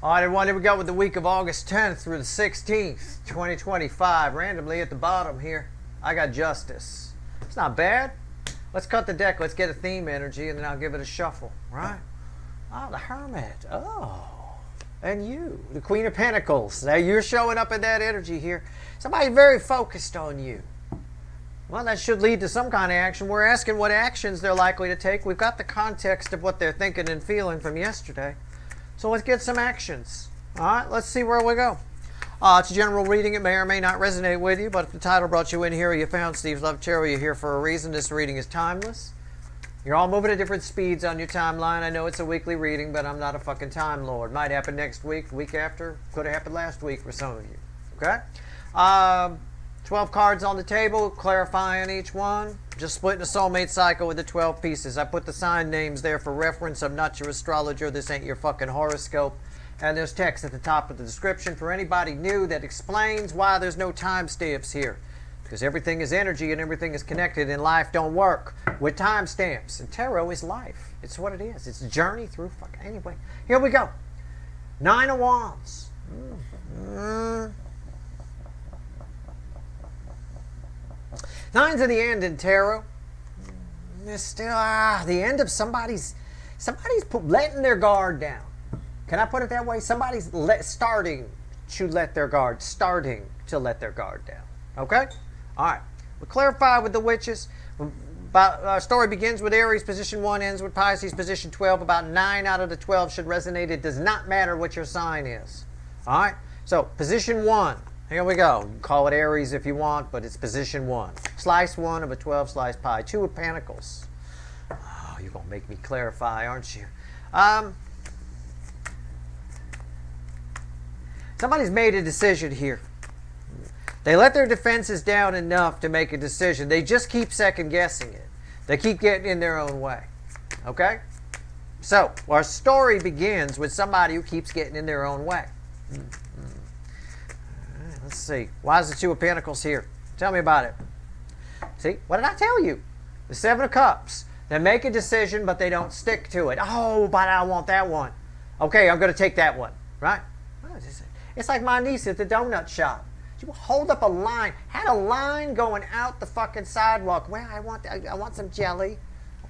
All right, everyone, here we go with the week of August 10th through the 16th, 2025. Randomly at the bottom here, I got Justice. It's not bad. Let's cut the deck. Let's get a theme energy, and then I'll give it a shuffle, right? Oh, the Hermit. Oh, and you, the Queen of Pentacles. Now, you're showing up in that energy here. Somebody very focused on you. Well, that should lead to some kind of action. We're asking what actions they're likely to take. We've got the context of what they're thinking and feeling from yesterday. So let's get some actions. All right, let's see where we go. It's a general reading. It may or may not resonate with you, but if the title brought you in here or you found Steve's Love Tarot, you're here for a reason. This reading is timeless. You're all moving at different speeds on your timeline. I know it's a weekly reading, but I'm not a fucking time lord. Might happen next week, the week after. Could have happened last week for some of you. Okay? 12 cards on the table, clarifying each one. Just splitting a soulmate cycle with the 12 pieces. I put the sign names there for reference. I'm not your astrologer. This ain't your fucking horoscope. And there's text at the top of the description for anybody new that explains why there's no timestamps here. Because everything is energy and everything is connected, and life don't work with timestamps. And tarot is life. It's what it is. It's a journey through fucking... Anyway, here we go. 9 of Wands. Nines of the end in tarot. There's still the end of somebody's letting their guard down. Can I put it that way? Somebody's starting to let their guard down. Okay? All right. We'll clarify with the witches. Our story begins with Aries, position 1, ends with Pisces, position 12. About 9 out of the 12 should resonate. It does not matter what your sign is. All right? So, position 1. Here we go. You can call it Aries if you want, but it's position 1. Slice 1 of a 12-slice pie. 2 of Pentacles. Oh, you're going to make me clarify, aren't you? Somebody's made a decision here. They let their defenses down enough to make a decision. They just keep second-guessing it. They keep getting in their own way. Okay? So, our story begins with somebody who keeps getting in their own way. Let's see. Why is the 2 of Pentacles here? Tell me about it. See? What did I tell you? The 7 of Cups. They make a decision, but they don't stick to it. Oh, but I want that one. Okay, I'm going to take that one. Right? It's like my niece at the donut shop. She would hold up a line. Had a line going out the fucking sidewalk. Well, I want some jelly.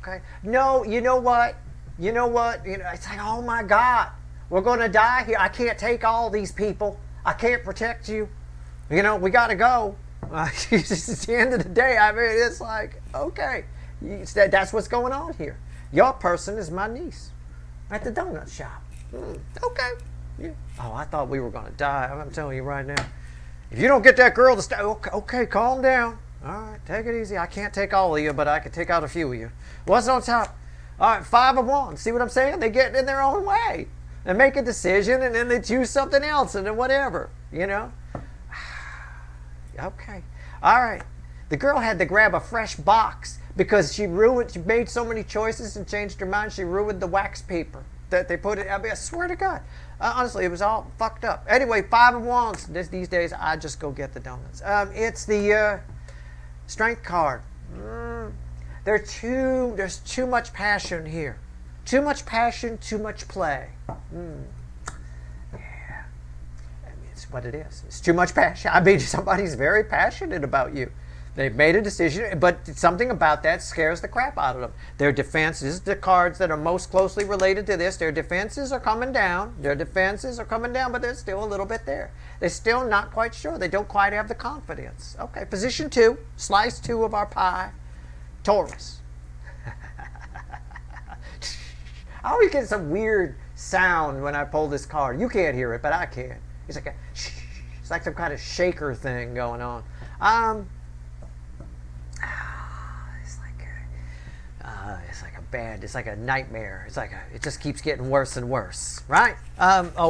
Okay? No, you know what? It's like, oh my God. We're going to die here. I can't take all these people. I can't protect you. We got to go. It's the end of the day. I mean, it's like, okay. That's what's going on here. Your person is my niece at the donut shop. Okay. Yeah. Oh, I thought we were going to die. I'm telling you right now. If you don't get that girl to stay, okay, calm down. All right, take it easy. I can't take all of you, but I can take out a few of you. What's on top? All right, 5 of Wands. See what I'm saying? They get in their own way and make a decision, and then they choose something else, and then whatever, Okay. All right. The girl had to grab a fresh box because she made so many choices and changed her mind. She ruined the wax paper that they put it. I swear to God. Honestly, it was all fucked up. Anyway, 5 of Wands. These days, I just go get the donuts. It's the Strength card. There's too much passion here. Too much passion, too much play. Yeah. It's what it is. It's too much passion. I mean, somebody's very passionate about you. They've made a decision, but something about that scares the crap out of them. Their defenses, the cards that are most closely related to this, their defenses are coming down. But they're still a little bit there. They're still not quite sure. They don't quite have the confidence. Okay, position 2, slice 2 of our pie, Taurus. I always get some weird sound when I pull this card. You can't hear it, but I can. It's like some kind of shaker thing going on. It's like a nightmare. It just keeps getting worse and worse, right?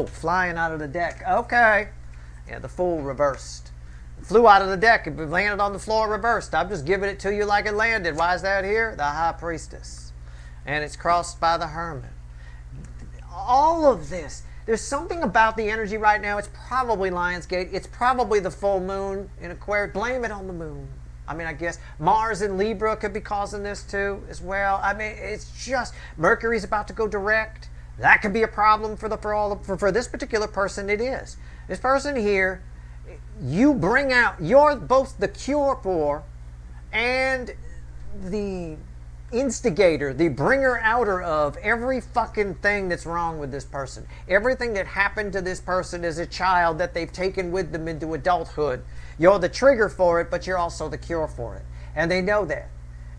Flying out of the deck. Okay. Yeah, the Fool reversed. Flew out of the deck and landed on the floor reversed. I'm just giving it to you like it landed. Why is that here? The High Priestess. And it's crossed by the Hermit. All of this. There's something about the energy right now. It's probably Lionsgate. It's probably the full moon in Aquarius. Blame it on the moon. I mean, I guess Mars in Libra could be causing this too as well. I mean, it's just Mercury's about to go direct. That could be a problem for this particular person. It is. This person here, you bring out, you're both the cure for and the instigator, the bringer outer of every fucking thing that's wrong with this person. Everything that happened to this person as a child that they've taken with them into adulthood. You're the trigger for it, but you're also the cure for it. And they know that.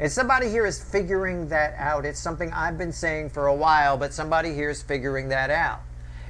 And somebody here is figuring that out. It's something I've been saying for a while, but somebody here is figuring that out.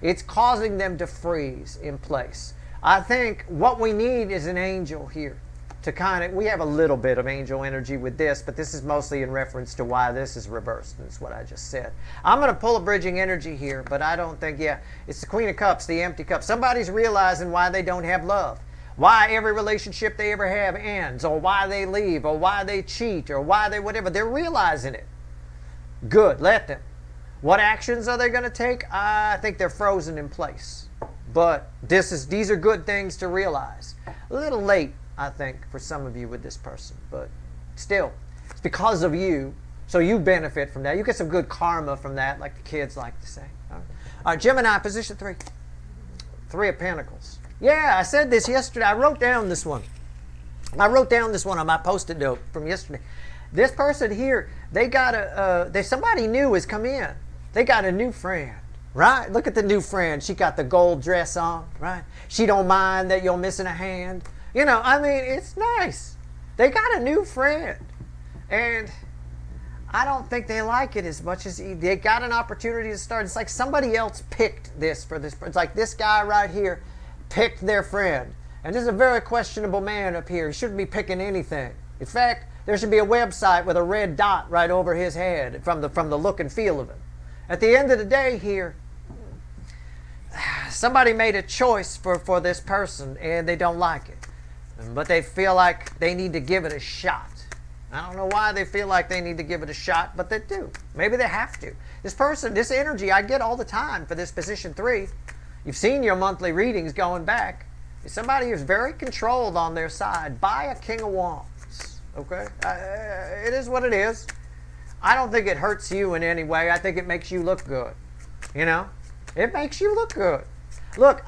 It's causing them to freeze in place. I think what we need is an angel here to kind of, we have a little bit of angel energy with this, but this is mostly in reference to why this is reversed. That's what I just said. I'm going to pull a bridging energy here, but I don't think, it's the Queen of Cups, the empty cup. Somebody's realizing why they don't have love. Why every relationship they ever have ends, or why they leave, or why they cheat, or why they whatever. They're realizing it. Good, let them. What actions are they going to take? I think they're frozen in place. But these are good things to realize. A little late, I think, for some of you with this person. But still, it's because of you, so you benefit from that. You get some good karma from that, like the kids like to say. All right, Gemini, position 3. 3 of Pentacles. Yeah, I said this yesterday. I wrote down this one. I wrote down this one on my Post-it note from yesterday. This person here, they got somebody new has come in. They got a new friend, right? Look at the new friend. She got the gold dress on, right? She don't mind that you're missing a hand. You know, I mean, it's nice. They got a new friend. And I don't think they like it as much as they got an opportunity to start. It's like somebody else picked this for this. It's like this guy right here picked their friend. And this is a very questionable man up here. He shouldn't be picking anything. In fact, there should be a website with a red dot right over his head from the look and feel of him. At the end of the day here, somebody made a choice for this person and they don't like it. But they feel like they need to give it a shot. I don't know why they feel like they need to give it a shot, but they do. Maybe they have to. This person, this energy I get all the time for this position 3. You've seen your monthly readings going back. Somebody who's very controlled on their side by a King of Wands. Okay? It is what it is. I don't think it hurts you in any way. I think it makes you look good. You know? It makes you look good. Look,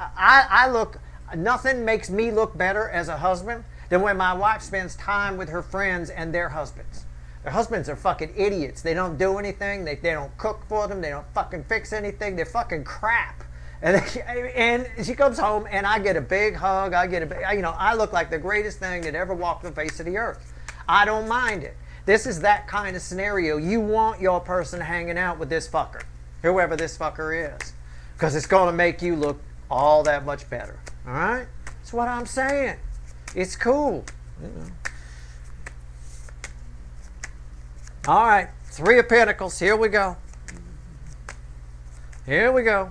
nothing makes me look better as a husband than when my wife spends time with her friends and their husbands. Their husbands are fucking idiots. They don't do anything. They don't cook for them. They don't fucking fix anything. They're fucking crap. And she comes home and I get a big hug. I look like the greatest thing that ever walked the face of the earth. I don't mind it. This is that kind of scenario. You want your person hanging out with this fucker, whoever this fucker is, because it's going to make you look all that much better. All right? That's what I'm saying. It's cool. All right. 3 of Pentacles. Here we go. Here we go.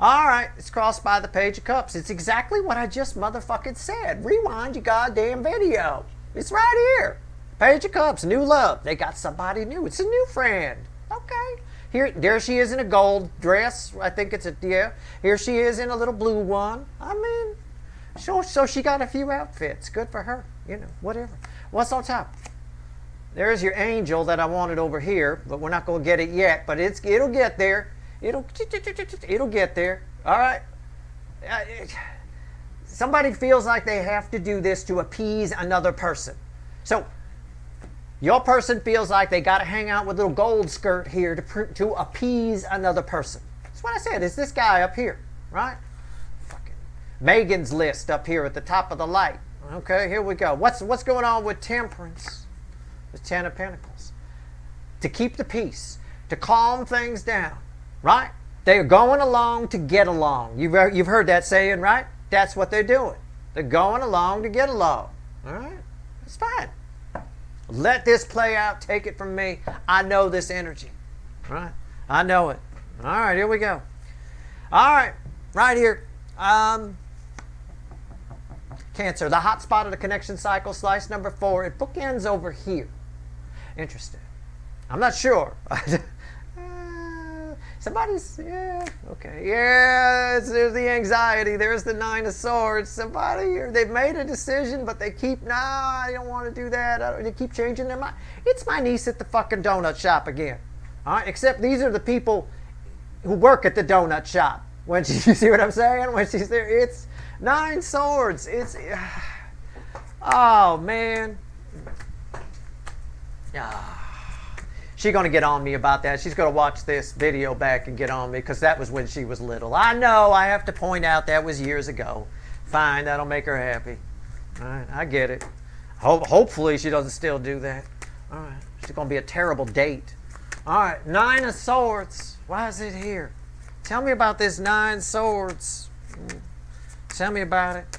All right. It's crossed by the Page of Cups. It's exactly what I just motherfucking said. Rewind your goddamn video. It's right here. Page of Cups. New love. They got somebody new. It's a new friend. Okay. There she is in a gold dress. I think it's Here she is in a little blue one. I mean, so she got a few outfits. Good for her. You know, whatever. What's on top? There's your angel that I wanted over here, but we're not going to get it yet. But it'll get there. It'll get there. All right. Somebody feels like they have to do this to appease another person. So your person feels like they got to hang out with a little gold skirt here to appease another person. That's what I said. It's this guy up here, right? Fucking Megan's List up here at the top of the light. Okay, here we go. What's going on with Temperance? The 10 of Pentacles. To keep the peace, to calm things down, right? They're going along to get along. You've heard that saying, right? That's what they're doing. They're going along to get along. All right? It's fine. Let this play out. Take it from me. I know this energy. Right? I know it. All right, here we go. All right, right here. Cancer, the hot spot of the connection cycle, slice number 4. It bookends over here. Interesting. I'm not sure. Somebody's, okay. There's the anxiety. There's the 9 of Swords. They've made a decision, but they keep, I don't want to do that. They keep changing their mind. It's my niece at the fucking donut shop again. All right, except these are the people who work at the donut shop. When she, you see what I'm saying? When she's there, it's 9 swords. It's, oh man. She's going to get on me about that. She's going to watch this video back and get on me because that was when she was little. I know, I have to point out that was years ago. Fine, that'll make her happy. All right, I get it. Hopefully she doesn't still do that. All right, she's going to be a terrible date. All right, 9 of Swords. Why is it here? Tell me about this 9 swords. Tell me about it.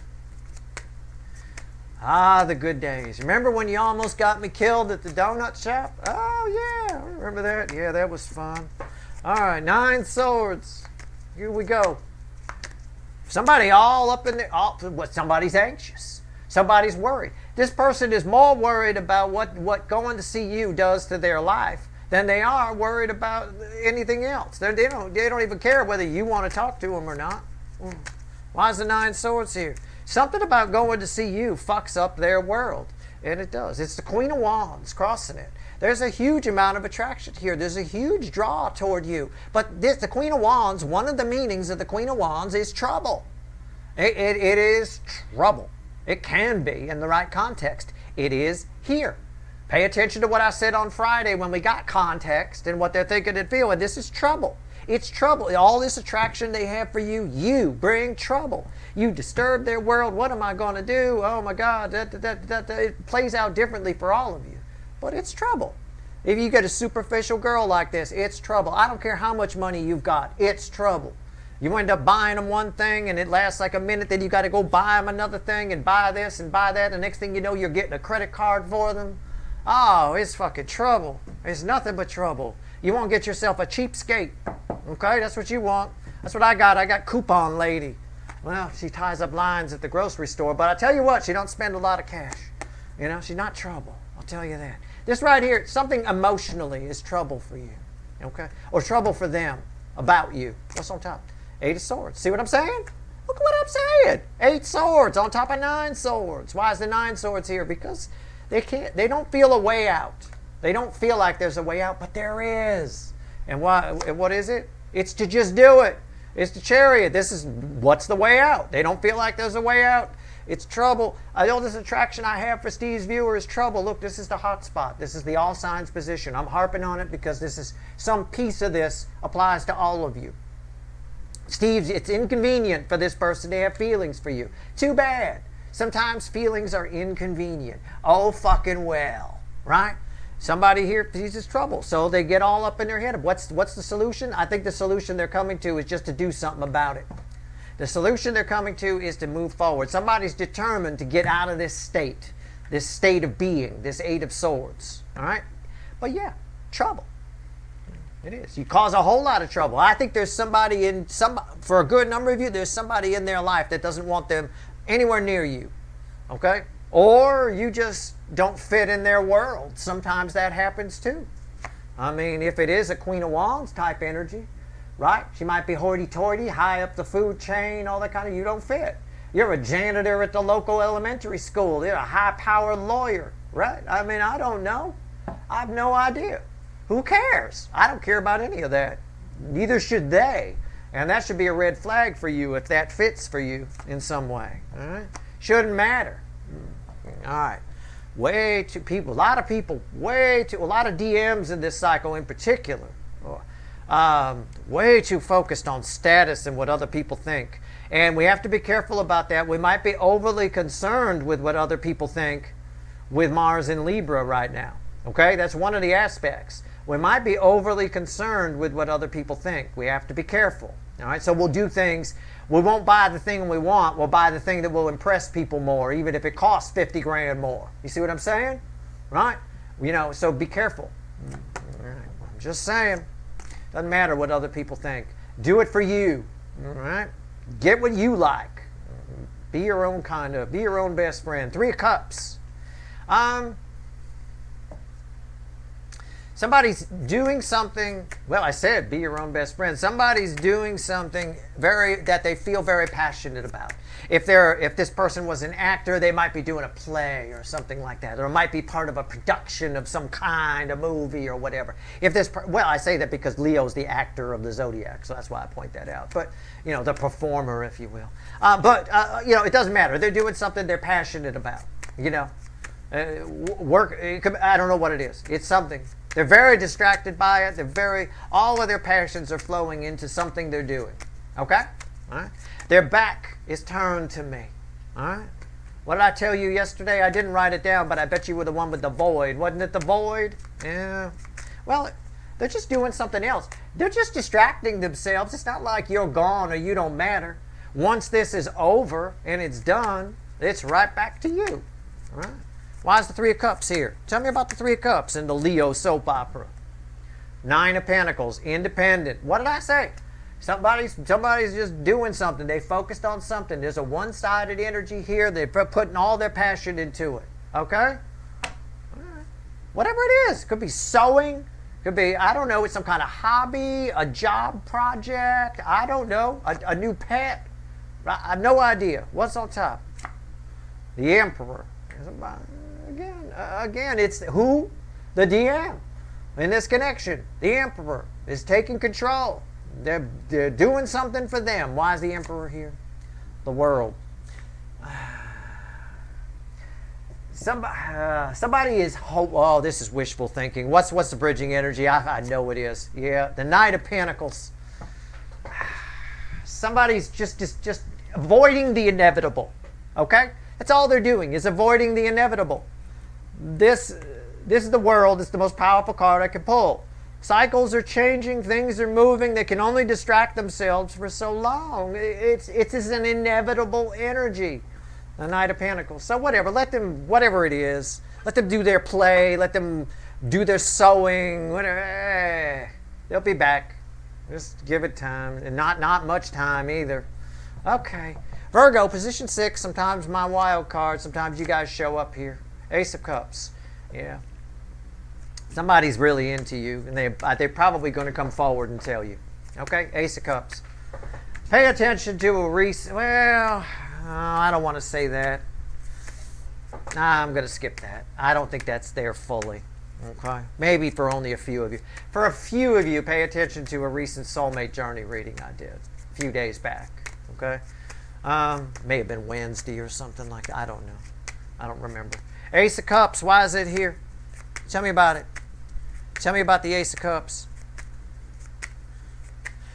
Ah, the good days. Remember when you almost got me killed at the donut shop? Oh, yeah. Remember that? Yeah, that was fun. All right, 9 swords. Here we go. Somebody all up in there. Somebody's anxious. Somebody's worried. This person is more worried about what going to see you does to their life than they are worried about anything else. They don't even care whether you want to talk to them or not. Why is the 9 swords here? Something about going to see you fucks up their world. And it does. It's the Queen of Wands crossing it. There's a huge amount of attraction here. There's a huge draw toward you. But the Queen of Wands, one of the meanings of the Queen of Wands is trouble. It is trouble. It can be in the right context. It is here. Pay attention to what I said on Friday when we got context and what they're thinking and feeling. This is trouble. It's trouble. All this attraction they have for you, you bring trouble. You disturb their world. What am I going to do? Oh my God. It plays out differently for all of you. But it's trouble. If you get a superficial girl like this, it's trouble. I don't care how much money you've got. It's trouble. You end up buying them one thing and it lasts like a minute. Then you got to go buy them another thing and buy this and buy that. The next thing you know, you're getting a credit card for them. Oh, it's fucking trouble. It's nothing but trouble. You want to get yourself a cheapskate. Okay, that's what you want. That's what I got. I got Coupon Lady. Well, she ties up lines at the grocery store, but I tell you what, she don't spend a lot of cash. You know, she's not trouble. I'll tell you that. This right here, something emotionally is trouble for you. Okay? Or trouble for them about you. What's on top? 8 of Swords. See what I'm saying? Look what I'm saying. 8 swords on top of 9 swords. Why is the 9 swords here? Because they don't feel a way out. They don't feel like there's a way out, but there is. And what is it? It's to just do it. It's the Chariot. This is what's the way out. They don't feel like there's a way out. It's trouble. I know this attraction I have for Steve's viewer is trouble. Look, this is the hot spot. This is the all signs position. I'm harping on it because this is some piece of this applies to all of you. Steve's, it's inconvenient for this person to have feelings for you. Too bad. Sometimes feelings are inconvenient. Oh, fucking well. Right? Somebody here sees trouble, so they get all up in their head. What's the solution? I think the solution they're coming to is just to do something about it. The solution they're coming to is to move forward. Somebody's determined to get out of this state of being, this 8 of Swords. All right? But yeah, trouble. It is. You cause a whole lot of trouble. I think there's somebody for a good number of you, there's somebody in their life that doesn't want them anywhere near you. Okay? Or you just don't fit in their world. Sometimes that happens too. I mean, if it is a Queen of Wands type energy, right? She might be hoity-toity, high up the food chain, all that kind of, you don't fit. You're a janitor at the local elementary school. You're a high-powered lawyer, right? I mean, I don't know. I have no idea. Who cares? I don't care about any of that. Neither should they. And that should be a red flag for you if that fits for you in some way. All right? Shouldn't matter. All right. A lot of DMs in this cycle in particular. Way too focused on status and what other people think. And we have to be careful about that. We might be overly concerned with what other people think with Mars in Libra right now. Okay? That's one of the aspects. We might be overly concerned with what other people think. We have to be careful. All right? So we'll do things. We won't buy the thing we want. We'll buy the thing that will impress people more, even if it costs 50 grand more. You see what I'm saying? Right? You know, so be careful. I'm just saying. Doesn't matter what other people think. Do it for you. All right? Get what you like. Be your own be your own best friend. 3 of Cups. Somebody's doing something, well, I said be your own best friend. Somebody's doing something that they feel very passionate about. If this person was an actor, they might be doing a play or something like that, or it might be part of a production of some kind, a movie or whatever. Well, I say that because Leo's the actor of the zodiac, so that's why I point that out. But the performer, if you will. It doesn't matter. They're doing something they're passionate about. Work. I don't know what it is. It's something. They're very distracted by it. All of their passions are flowing into something they're doing. Okay? All right? Their back is turned to me. All right? What did I tell you yesterday? I didn't write it down, but I bet you were the one with the void. Wasn't it the void? Yeah. Well, they're just doing something else. They're just distracting themselves. It's not like you're gone or you don't matter. Once this is over and it's done, it's right back to you. All right? Why is the Three of Cups here? Tell me about the Three of Cups in the Leo soap opera. Nine of Pentacles, independent. What did I say? Somebody's just doing something. They focused on something. There's a one-sided energy here. They're putting all their passion into it. Okay? All right. Whatever it is. Could be sewing. Could be, I don't know, it's some kind of hobby, a job project. I don't know. A new pet. I have no idea. What's on top? The Emperor. Again, it's who? The DM. In this connection, the Emperor is taking control. They're doing something for them. Why is the Emperor here? The world. Somebody is oh, this is wishful thinking. What's the bridging energy? I know it is. Yeah, the Knight of Pentacles. Somebody's just avoiding the inevitable. Okay? That's all they're doing, is avoiding the inevitable. This is the world. It's the most powerful card I can pull. Cycles are changing. Things are moving. They can only distract themselves for so long. It's an inevitable energy. The Knight of Pentacles. So whatever. Let them, whatever it is, let them do their play. Let them do their sewing. Whatever. They'll be back. Just give it time. And not much time either. Okay. Virgo, position 6. Sometimes my wild card. Sometimes you guys show up here. Ace of Cups. Yeah. Somebody's really into you, and they're probably going to come forward and tell you. Okay? Ace of Cups. Pay attention to a recent... Well, I don't want to say that. I'm going to skip that. I don't think that's there fully. Okay? Maybe for only a few of you. For a few of you, pay attention to a recent Soulmate journey reading I did a few days back. Okay? May have been Wednesday or something like that. I don't know. I don't remember. Ace of Cups, why is it here? Tell me about it. Tell me about the Ace of Cups.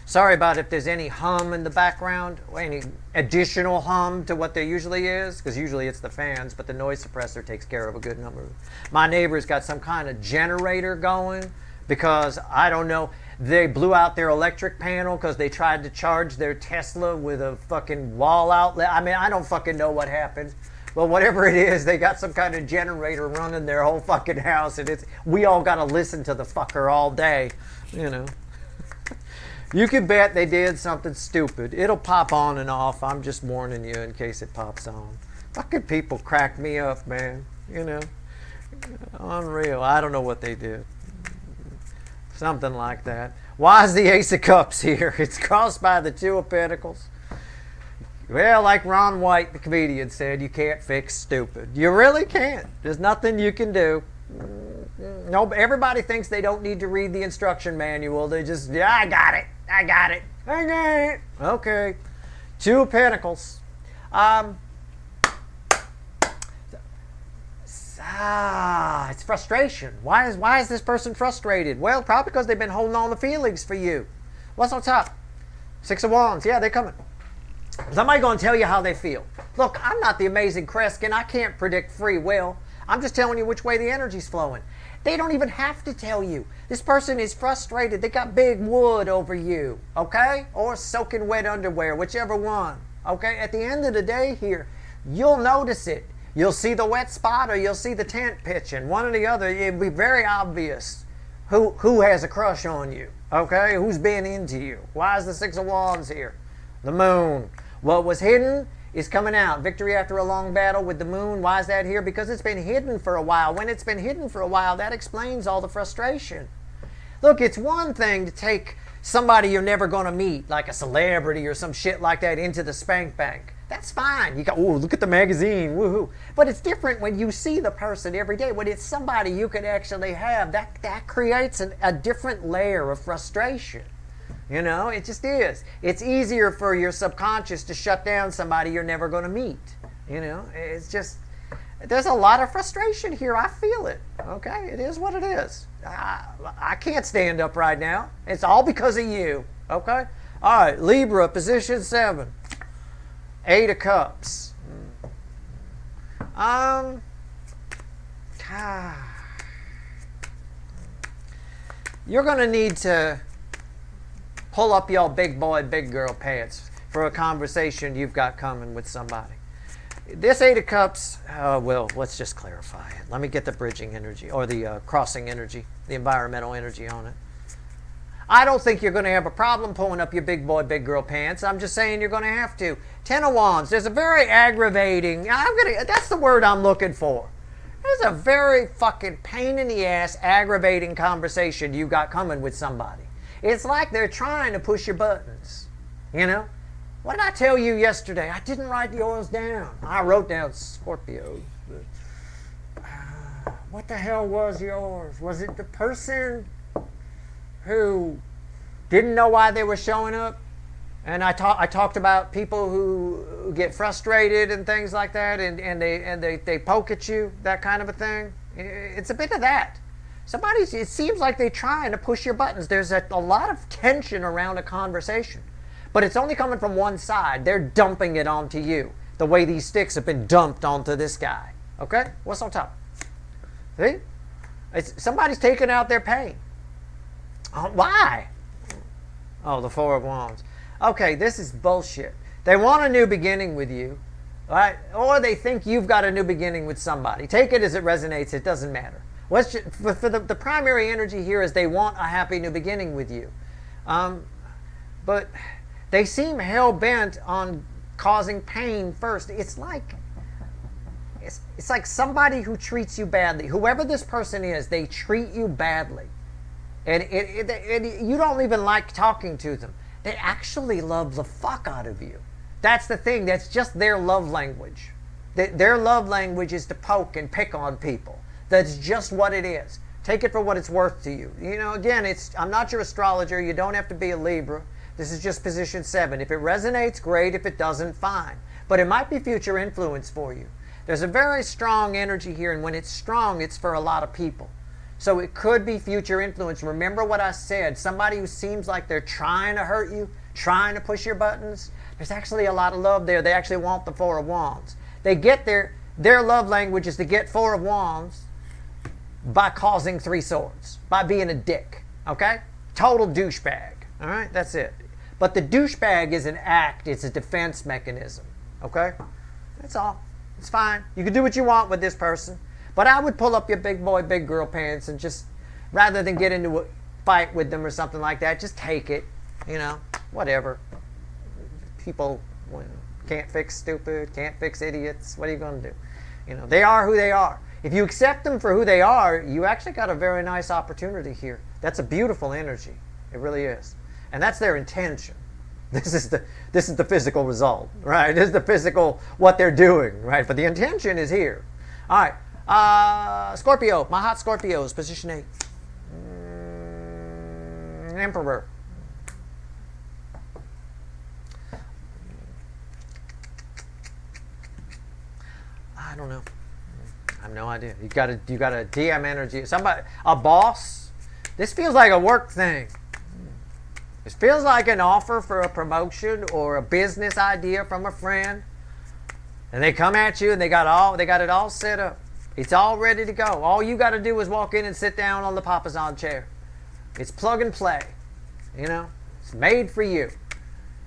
Sorry about if there's any hum in the background, or any additional hum to what there usually is, because usually it's the fans, but the noise suppressor takes care of a good number. My neighbor's got some kind of generator going because, I don't know, they blew out their electric panel because they tried to charge their Tesla with a fucking wall outlet. I mean, I don't fucking know what happened. Well, whatever it is, they got some kind of generator running their whole fucking house, and we all got to listen to the fucker all day, you know. You can bet they did something stupid. It'll pop on and off. I'm just warning you in case it pops on. Fucking people crack me up, man. You know, unreal. I don't know what they did. Something like that. Why is the Ace of Cups here? It's crossed by the Two of Pentacles. Well, like Ron White, the comedian, said, you can't fix stupid. You really can't. There's nothing you can do. No, everybody thinks they don't need to read the instruction manual. They just, yeah, I got it. Okay. Two of Pentacles. It's frustration. Why is this person frustrated? Well, probably because they've been holding on to feelings for you. What's on top? Six of Wands. Yeah, they're coming. Somebody going to tell you how they feel. Look, I'm not the amazing Kreskin. I can't predict free will. I'm just telling you which way the energy's flowing. They don't even have to tell you. This person is frustrated. They got big wood over you, okay? Or soaking wet underwear, whichever one, okay? At the end of the day here, you'll notice it. You'll see the wet spot or you'll see the tent pitching. One or the other, it'll be very obvious who has a crush on you, okay? Who's been into you. Why is the Six of Wands here? The Moon. What was hidden is coming out. Victory after a long battle with the moon. Why is that here? Because it's been hidden for a while. When it's been hidden for a while, that explains all the frustration. Look, it's one thing to take somebody you're never going to meet, like a celebrity or some shit like that, into the spank bank. That's fine. You go, oh, look at the magazine, woohoo. But it's different when you see the person every day. When it's somebody you could actually have, that creates a different layer of frustration. You know, it just is. It's easier for your subconscious to shut down somebody you're never going to meet. You know, it's just, there's a lot of frustration here. I feel it. Okay, it is what it is. I can't stand up right now. It's all because of you. Okay? All right, Libra, position 7. 8 of Cups. You're going to need to pull up your big boy, big girl pants for a conversation you've got coming with somebody. This 8 of Cups, well, let's just clarify it. Let me get the bridging energy, or the crossing energy, the environmental energy on it. I don't think you're going to have a problem pulling up your big boy, big girl pants. I'm just saying you're going to have to. 10 of Wands, there's a very aggravating, that's the word I'm looking for. There's a very fucking pain in the ass, aggravating conversation you got coming with somebody. It's like they're trying to push your buttons, you know? What did I tell you yesterday? I didn't write yours down. I wrote down Scorpio. What the hell was yours? Was it the person who didn't know why they were showing up? And I talked about people who get frustrated and things like that, and they poke at you, that kind of a thing. It's a bit of that. It seems like they're trying to push your buttons. There's a lot of tension around a conversation, but it's only coming from one side. They're dumping it onto you, the way these sticks have been dumped onto this guy. Okay? What's on top? See? Somebody's taking out their pain. Why? Oh, the 4 of Wands. Okay, this is bullshit. They want a new beginning with you, right? Or they think you've got a new beginning with somebody. Take it as it resonates. It doesn't matter. For the primary energy here is they want a happy new beginning with you. But they seem hell-bent on causing pain first. It's like somebody who treats you badly. Whoever this person is, they treat you badly. And you don't even like talking to them. They actually love the fuck out of you. That's the thing. That's just their love language. Their love language is to poke and pick on people. That's just what it is. Take it for what it's worth to you. You know, again, I'm not your astrologer. You don't have to be a Libra. This is just position 7. If it resonates, great. If it doesn't, fine. But it might be future influence for you. There's a very strong energy here, and when it's strong, it's for a lot of people. So it could be future influence. Remember what I said. Somebody who seems like they're trying to hurt you, trying to push your buttons, there's actually a lot of love there. They actually want the 4 of Wands. They get their love language is to get 4 of Wands by causing 3 swords, by being a dick, okay? Total douchebag, all right? That's it. But the douchebag is an act. It's a defense mechanism, okay? That's all. It's fine. You can do what you want with this person. But I would pull up your big boy, big girl pants and just, rather than get into a fight with them or something like that, just take it, you know, whatever. People can't fix stupid, can't fix idiots. What are you going to do? You know, they are who they are. If you accept them for who they are, you actually got a very nice opportunity here. That's a beautiful energy. It really is. And that's their intention. This is the physical result, right? This is the physical, what they're doing, right? But the intention is here. All right. Scorpio, my hot Scorpios, position 8. Emperor. I don't know. I have no idea. You got a DM energy. Somebody, a boss. This feels like a work thing. This feels like an offer for a promotion or a business idea from a friend, and they come at you and they got it all set up. It's all ready to go. All you got to do is walk in and sit down on the Papasan chair. It's plug and play. You know, it's made for you.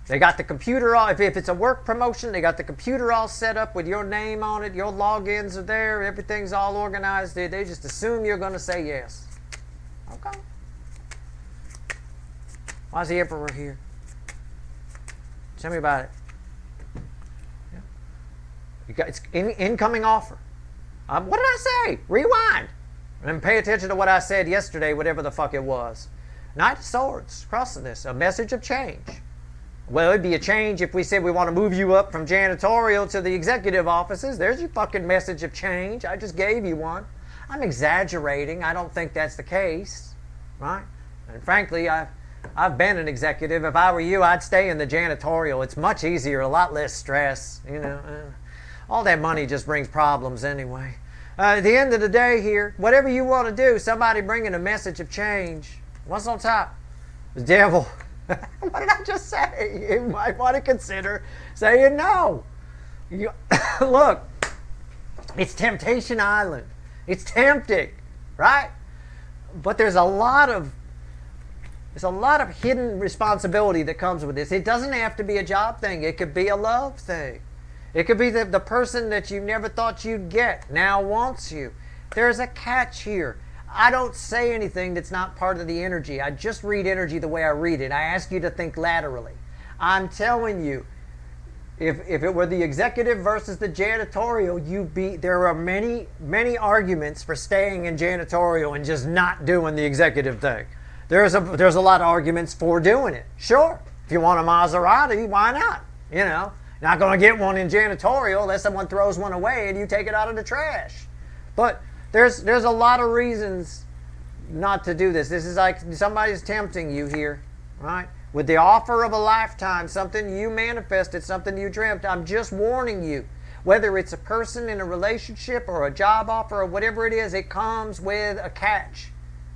They got the computer all, if it's a work promotion, they got the computer all set up with your name on it. Your logins are there. Everything's all organized. They just assume you're going to say yes. Okay. Why is the Emperor here? Tell me about it. Yeah. It's incoming offer. What did I say? Rewind. And pay attention to what I said yesterday, whatever the fuck it was. Knight of Swords, crossing this, a message of change. Well, it'd be a change if we said we want to move you up from janitorial to the executive offices. There's your fucking message of change. I just gave you one. I'm exaggerating. I don't think that's the case, right? And frankly, I've been an executive. If I were you, I'd stay in the janitorial. It's much easier, a lot less stress. You know, all that money just brings problems anyway. At the end of the day here, whatever you want to do, somebody bringing a message of change. What's on top? The devil. What did I just say? You might want to consider saying no. Look, it's Temptation Island. It's tempting, right? But there's a lot of hidden responsibility that comes with this. It doesn't have to be a job thing. It could be a love thing. It could be the person that you never thought you'd get now wants you. There's a catch here. I don't say anything that's not part of the energy. I just read energy the way I read it. I ask you to think laterally. I'm telling you, if it were the executive versus the janitorial, there are many arguments for staying in janitorial and just not doing the executive thing. There's a lot of arguments for doing it. Sure, if you want a Maserati, why not? You know, not going to get one in janitorial unless someone throws one away and you take it out of the trash. But there's a lot of reasons not to do this. This is like somebody's tempting you here, right? With the offer of a lifetime, something you manifested, something you dreamt. I'm just warning you. Whether it's a person in a relationship or a job offer or whatever it is, it comes with a catch,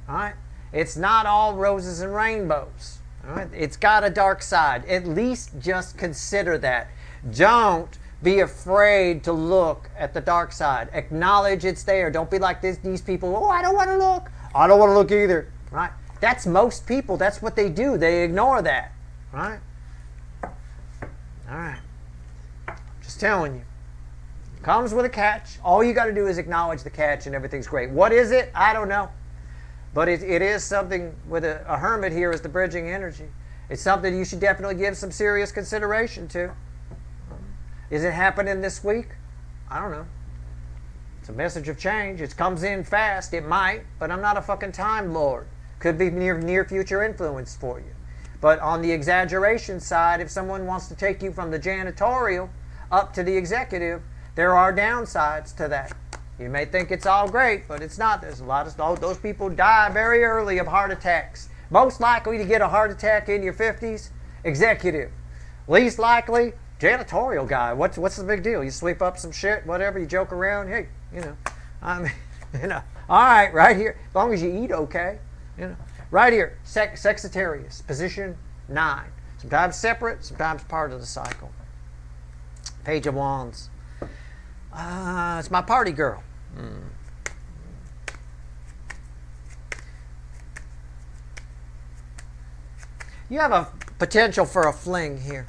all right? It's not all roses and rainbows, all right? It's got a dark side. At least just consider that. Don't be afraid to look at the dark side. Acknowledge it's there. Don't be like these people. Oh, I don't want to look. I don't want to look either. Right? That's most people. That's what they do. They ignore that. Right? All right. Just telling you. Comes with a catch. All you got to do is acknowledge the catch and everything's great. What is it? I don't know. But it is something with a hermit here is the bridging energy. It's something you should definitely give some serious consideration to. Is it happening this week? I don't know. It's a message of change. It comes in fast. It might, but I'm not a fucking time lord. Could be near future influence for you. But on the exaggeration side, if someone wants to take you from the janitorial up to the executive, there are downsides to that. You may think it's all great, but it's not. There's a lot of those people die very early of heart attacks. Most likely to get a heart attack in your 50s, executive. Least likely, janitorial guy. What's the big deal? You sweep up some shit, whatever, you joke around. Hey, you know, I mean, you know, all right, right here. As long as you eat okay, you know. Right here, Sagittarius, position 9. Sometimes separate, sometimes part of the cycle. Page of Wands. It's my party girl. You have a potential for a fling here.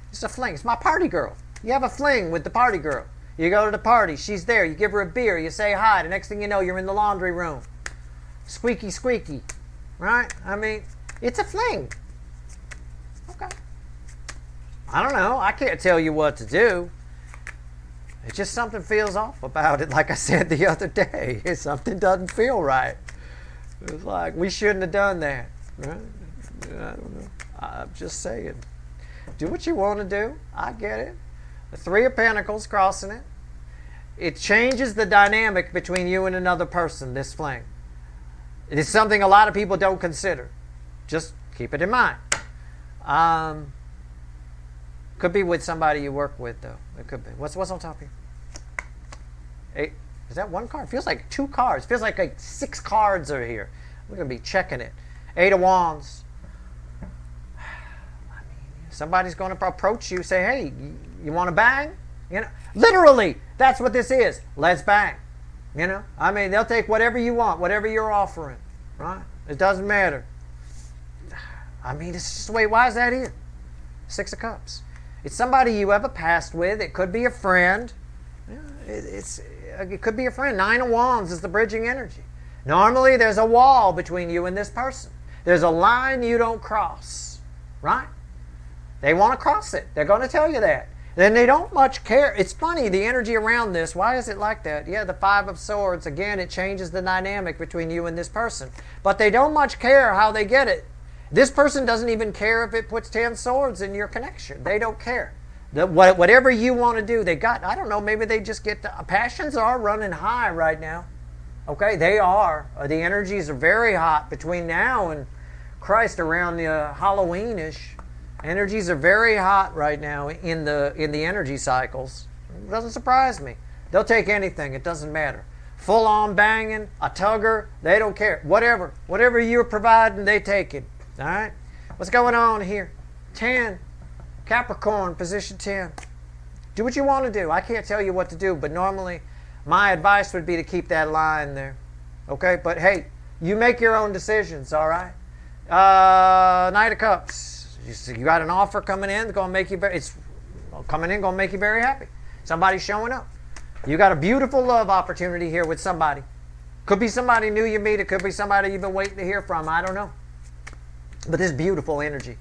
It's a fling. It's my party girl. You have a fling with the party girl. You go to the party. She's there. You give her a beer. You say hi. The next thing you know, you're in the laundry room. Squeaky, squeaky. Right? I mean, it's a fling. Okay. I don't know. I can't tell you what to do. It's just something feels off about it. Like I said the other day, something doesn't feel right. It's like, we shouldn't have done that. Right? I don't know. I'm just saying. Do what you want to do. I get it. The 3 of Pentacles crossing it. It changes the dynamic between you and another person, this fling. It is something a lot of people don't consider. Just keep it in mind. Could be with somebody you work with, though. It could be. What's on top here? 8. Is that 1 card? Feels like 2 cards. Feels like 6 cards are here. We're going to be checking it. 8 of Wands. Somebody's going to approach you, say, hey, you want to bang? You know, literally, that's what this is. Let's bang. You know, I mean, they'll take whatever you want, whatever you're offering, right? It doesn't matter. I mean, it's just the way. Why is that here? 6 of Cups. It's somebody you have a past with. It could be a friend. It could be a friend. 9 of Wands is the bridging energy. Normally, there's a wall between you and this person. There's a line you don't cross, right? They want to cross it. They're going to tell you that. Then they don't much care. It's funny, the energy around this. Why is it like that? Yeah, the Five of Swords. Again, it changes the dynamic between you and this person. But they don't much care how they get it. This person doesn't even care if it puts 10 swords in your connection. They don't care. Whatever you want to do, they got, I don't know, maybe they just get, passions are running high right now. Okay, they are. The energies are very hot between now and Christ around the Halloween-ish. Energies are very hot right now in the energy cycles. It doesn't surprise me. They'll take anything. It doesn't matter. Full on banging, a tugger, they don't care. Whatever you're providing, they take it. All right? What's going on here? 10. Capricorn, position 10. Do what you want to do. I can't tell you what to do, but normally my advice would be to keep that line there. Okay? But hey, you make your own decisions, all right? Knight of Cups. You got an offer coming in, it's going to make you very happy. Somebody's showing up. You got a beautiful love opportunity here with somebody. Could be somebody new you meet. It could be somebody you've been waiting to hear from. I don't know. But this beautiful energy.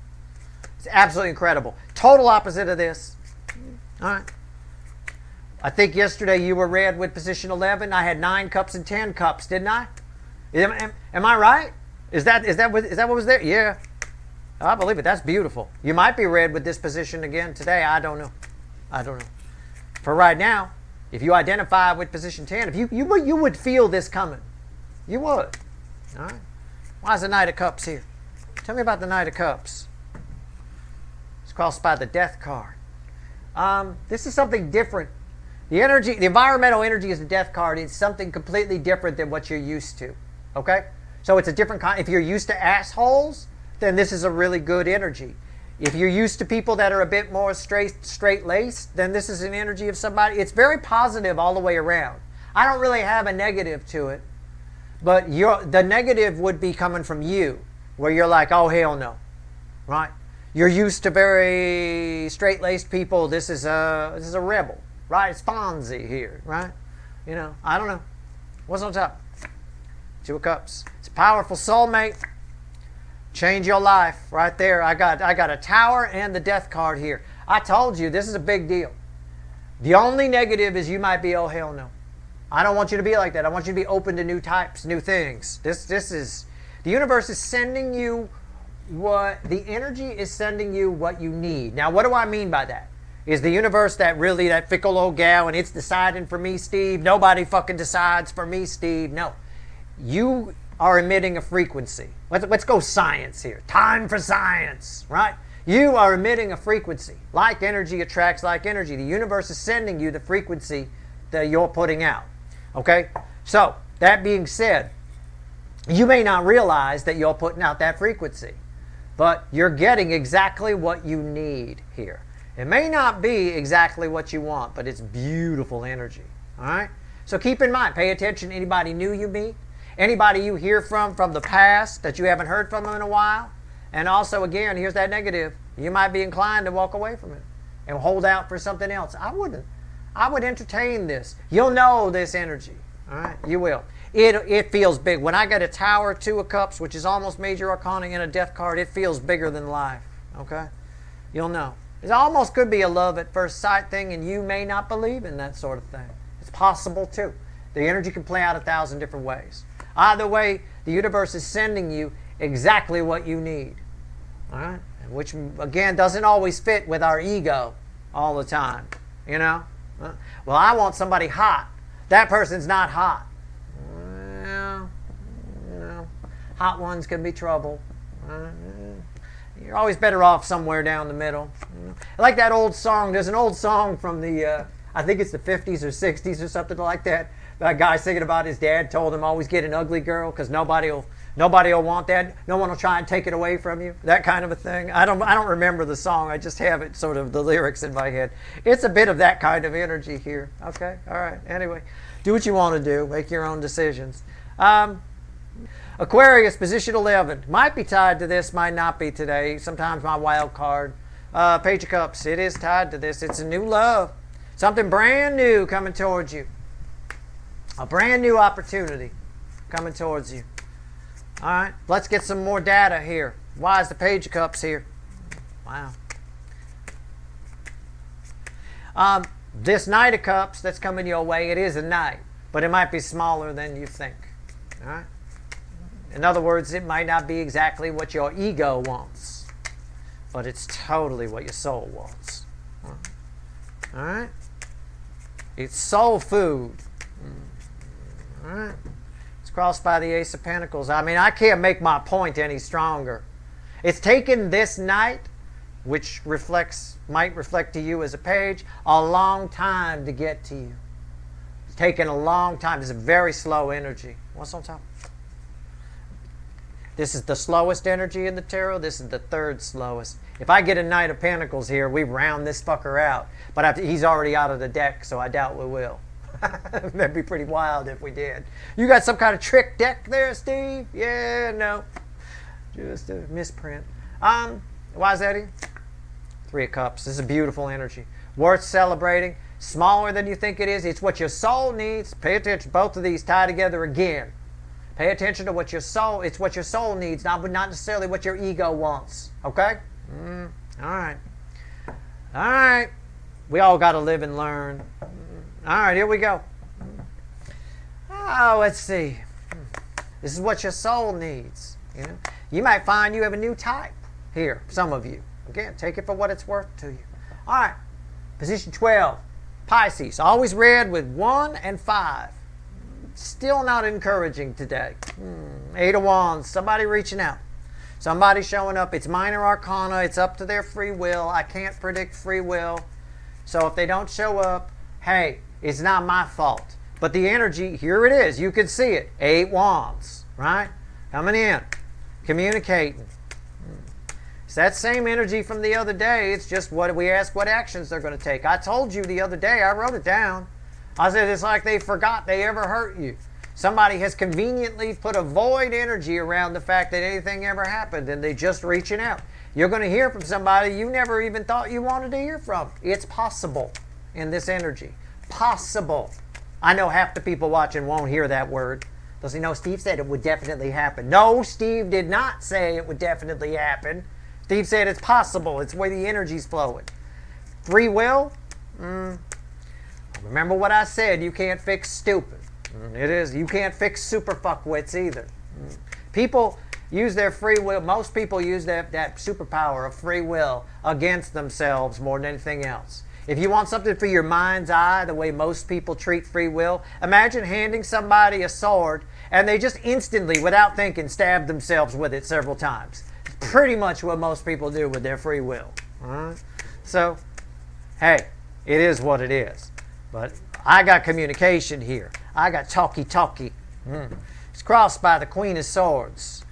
It's absolutely incredible. Total opposite of this. All right. I think yesterday you were red with position 11. I had 9 cups and 10 cups, didn't I? Am I right? Is that what was there? Yeah. I believe it. That's beautiful. You might be red with this position again today. I don't know. For right now, if you identify with position 10, if you would feel this coming. You would. All right. Why is the Knight of Cups here? Tell me about the Knight of Cups. It's crossed by the Death card. This is something different. The environmental energy is the Death card. It's something completely different than what you're used to. Okay? So it's a different kind. If you're used to assholes, then this is a really good energy. If you're used to people that are a bit more straight-laced, then this is an energy of somebody. It's very positive all the way around. I don't really have a negative to it, but the negative would be coming from you, where you're like, oh, hell no, right? You're used to very straight-laced people. This is a rebel, right? It's Fonzie here, right? You know, I don't know. What's on top? 2 of Cups. It's a powerful soulmate. Change your life right there. I got a Tower and the Death card here. I told you this is a big deal. The only negative is you might be, oh hell no. I don't want you to be like that. I want you to be open to new types, new things. This is the universe is sending you the energy is sending you what you need. Now, what do I mean by that? Is the universe that fickle old gal and it's deciding for me, Steve? Nobody fucking decides for me, Steve. No. You are emitting a frequency. Let's go science here. Time for science, right? You are emitting a frequency. Like energy attracts like energy. The universe is sending you the frequency that you're putting out. Okay? So, that being said, you may not realize that you're putting out that frequency, but you're getting exactly what you need here. It may not be exactly what you want, but it's beautiful energy. All right? So keep in mind, pay attention to anybody new you meet, anybody you hear from the past that you haven't heard from them in a while. And also, again, here's that negative. You might be inclined to walk away from it and hold out for something else. I wouldn't. I would entertain this. You'll know this energy. All right? You will. It feels big. When I get a Tower, 2 of Cups, which is almost major arcana and a Death card, it feels bigger than life. Okay? You'll know. It almost could be a love at first sight thing, and you may not believe in that sort of thing. It's possible, too. The energy can play out 1,000 different ways. Either way, the universe is sending you exactly what you need. All right? Which, again, doesn't always fit with our ego all the time. You know? Well, I want somebody hot. That person's not hot. Well, you know, hot ones can be trouble. You're always better off somewhere down the middle. I like that old song. There's an old song from the, I think it's the 50s or 60s or something like that. That guy singing about his dad told him always get an ugly girl because nobody will want that. No one will try and take it away from you. That kind of a thing. I don't remember the song. I just have it sort of the lyrics in my head. It's a bit of that kind of energy here. Okay. All right. Anyway, do what you want to do. Make your own decisions. Aquarius, position 11. Might be tied to this, might not be today. Sometimes my wild card. Page of Cups. It is tied to this. It's a new love. Something brand new coming towards you. A brand new opportunity coming towards you. All right, let's get some more data here. Why is the Page of Cups here? Wow. This Knight of Cups that's coming your way, it is a knight, but it might be smaller than you think. All right? In other words, it might not be exactly what your ego wants, but it's totally what your soul wants. All right? It's soul food. All right? It's crossed by the Ace of Pentacles. I mean, I can't make my point any stronger. It's taken this Knight, which might reflect to you as a page, a long time to get to you. It's taken a long time. It's a very slow energy. What's on top? This is the slowest energy in the tarot. This is the third slowest. If I get a Knight of Pentacles here, we round this fucker out. But he's already out of the deck, so I doubt we will. That'd be pretty wild if we did. You got some kind of trick deck there, Steve? Yeah, no. Just a misprint. Why is that here? Three of Cups. This is a beautiful energy. Worth celebrating. Smaller than you think it is. It's what your soul needs. Pay attention. Both of these tie together again. Pay attention to what your soul, it's what your soul needs, not necessarily what your ego wants. Okay? All right. All right. We all got to live and learn. All right, here we go. Oh, let's see. This is what your soul needs. You know, you might find you have a new type here, some of you. Again, take it for what it's worth to you. All right. Position 12. Pisces. Always red with 1 and 5. Still not encouraging today. 8 of Wands. Somebody reaching out. Somebody showing up. It's minor arcana. It's up to their free will. I can't predict free will. So if they don't show up, hey, it's not my fault. But the energy, here it is. You can see it. 8 Wands. Right? Coming in. Communicating. It's that same energy from the other day. It's just what we ask what actions they're going to take. I told you the other day. I wrote it down. I said it's like they forgot they ever hurt you. Somebody has conveniently put a void energy around the fact that anything ever happened, and they're just reaching out. You're going to hear from somebody you never even thought you wanted to hear from. It's possible in this energy. Possible. I know half the people watching won't hear that word. They'll say, no, Steve said it would definitely happen. No, Steve did not say it would definitely happen. Steve said it's possible. It's the way the energy's flowing. Free will? Remember what I said, you can't fix stupid. It is. You can't fix super fuckwits either. People use their free will, most people use that superpower of free will against themselves more than anything else. If you want something for your mind's eye, the way most people treat free will, imagine handing somebody a sword and they just instantly, without thinking, stab themselves with it several times. It's pretty much what most people do with their free will. So, hey, it is what it is. But I got communication here. I got talkie. It's crossed by the Queen of Swords.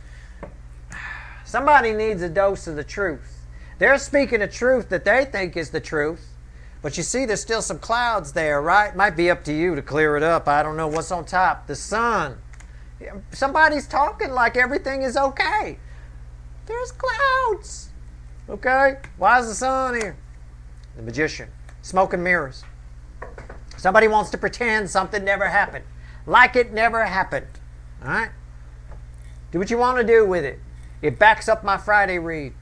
Somebody needs a dose of the truth. They're speaking a truth that they think is the truth. But you see, there's still some clouds there, right? Might be up to you to clear it up. I don't know what's on top. The sun. Somebody's talking like everything is okay. There's clouds. Okay? Why is the sun here? The Magician. Smoke and mirrors. Somebody wants to pretend something never happened. Like it never happened. All right? Do what you want to do with it. It backs up my Friday read.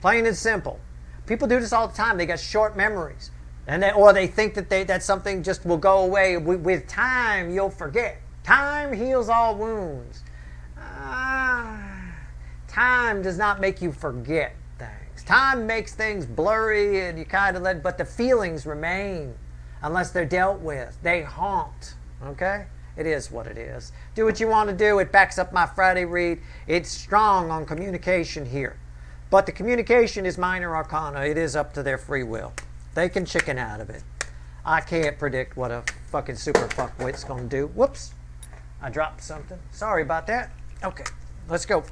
Plain and simple. People do this all the time. They got short memories. Or they think that something just will go away. With time, you'll forget. Time heals all wounds. Time does not make you forget things. Time makes things blurry and you kind of but the feelings remain. Unless they're dealt with. They haunt. Okay? It is what it is. Do what you want to do. It backs up my Friday read. It's strong on communication here. But the communication is minor arcana. It is up to their free will. They can chicken out of it. I can't predict what a fucking super fuckwit's going to do. Whoops. I dropped something. Sorry about that. Okay. Let's go.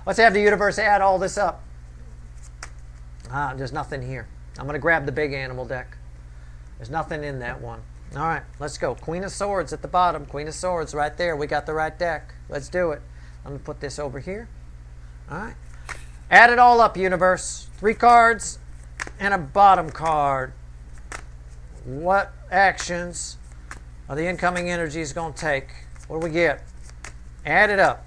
Let's have the universe add all this up. There's nothing here. I'm going to grab the big animal deck. There's nothing in that one. All right, let's go. Queen of Swords at the bottom. Queen of Swords right there. We got the right deck. Let's do it. Let me put this over here. All right. Add it all up, universe. 3 cards and a bottom card. What actions are the incoming energies going to take? What do we get? Add it up.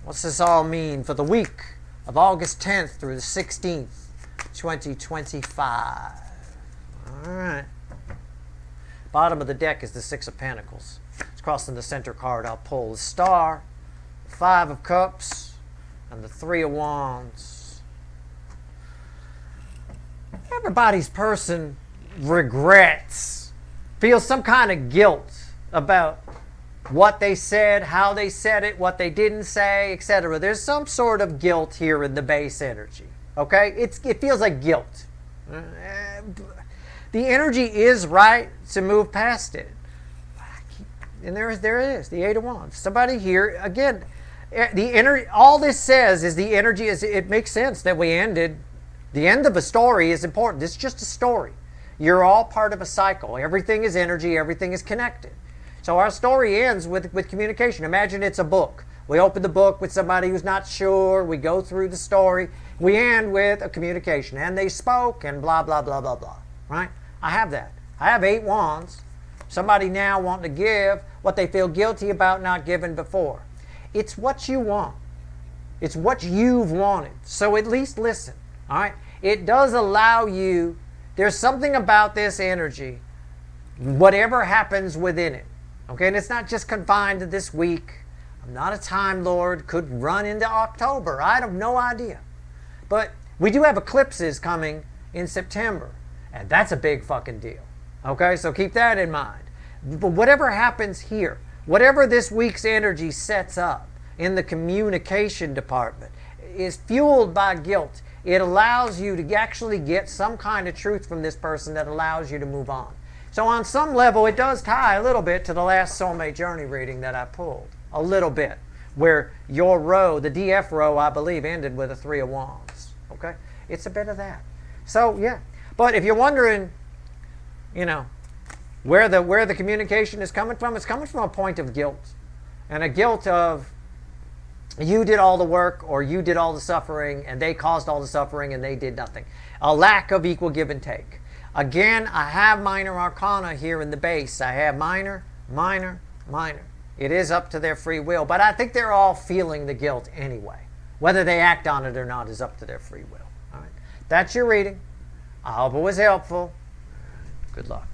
What's this all mean for the week of August 10th through the 16th, 2025? All right. Bottom of the deck is the Six of Pentacles. It's crossing the center card. I'll pull the Star, the Five of Cups, and the Three of Wands. Everybody's person regrets, feels some kind of guilt about what they said, how they said it, what they didn't say, etc. There's some sort of guilt here in the base energy. Okay? It feels like guilt. The energy is right to move past it. And there it is, the Eight of Wands. Somebody here, again, the energy, all this says is the energy is, it makes sense that we ended. The end of a story is important. It's just a story. You're all part of a cycle. Everything is energy. Everything is connected. So our story ends with communication. Imagine it's a book. We open the book with somebody who's not sure. We go through the story. We end with a communication. And they spoke and blah, blah, blah, blah, blah. Right? I have that. I have 8 wands. Somebody now wanting to give what they feel guilty about not giving before. It's what you want. It's what you've wanted. So at least listen. All right? It does allow you, there's something about this energy, whatever happens within it. Okay? And it's not just confined to this week. I'm not a Time Lord. Could run into October. I have no idea. But we do have eclipses coming in September. And that's a big fucking deal. Okay? So keep that in mind. But whatever happens here, whatever this week's energy sets up in the communication department is fueled by guilt. It allows you to actually get some kind of truth from this person that allows you to move on. So on some level, it does tie a little bit to the last Soulmate Journey reading that I pulled. A little bit. Where your row, the DF row, I believe, ended with a 3 of Wands. Okay? It's a bit of that. So, yeah. But if you're wondering, you know, where the communication is coming from, it's coming from a point of guilt. And a guilt of you did all the work or you did all the suffering and they caused all the suffering and they did nothing. A lack of equal give and take. Again, I have minor arcana here in the base. I have minor, minor, minor. It is up to their free will. But I think they're all feeling the guilt anyway. Whether they act on it or not is up to their free will. All right. That's your reading. I hope it was helpful. Good luck.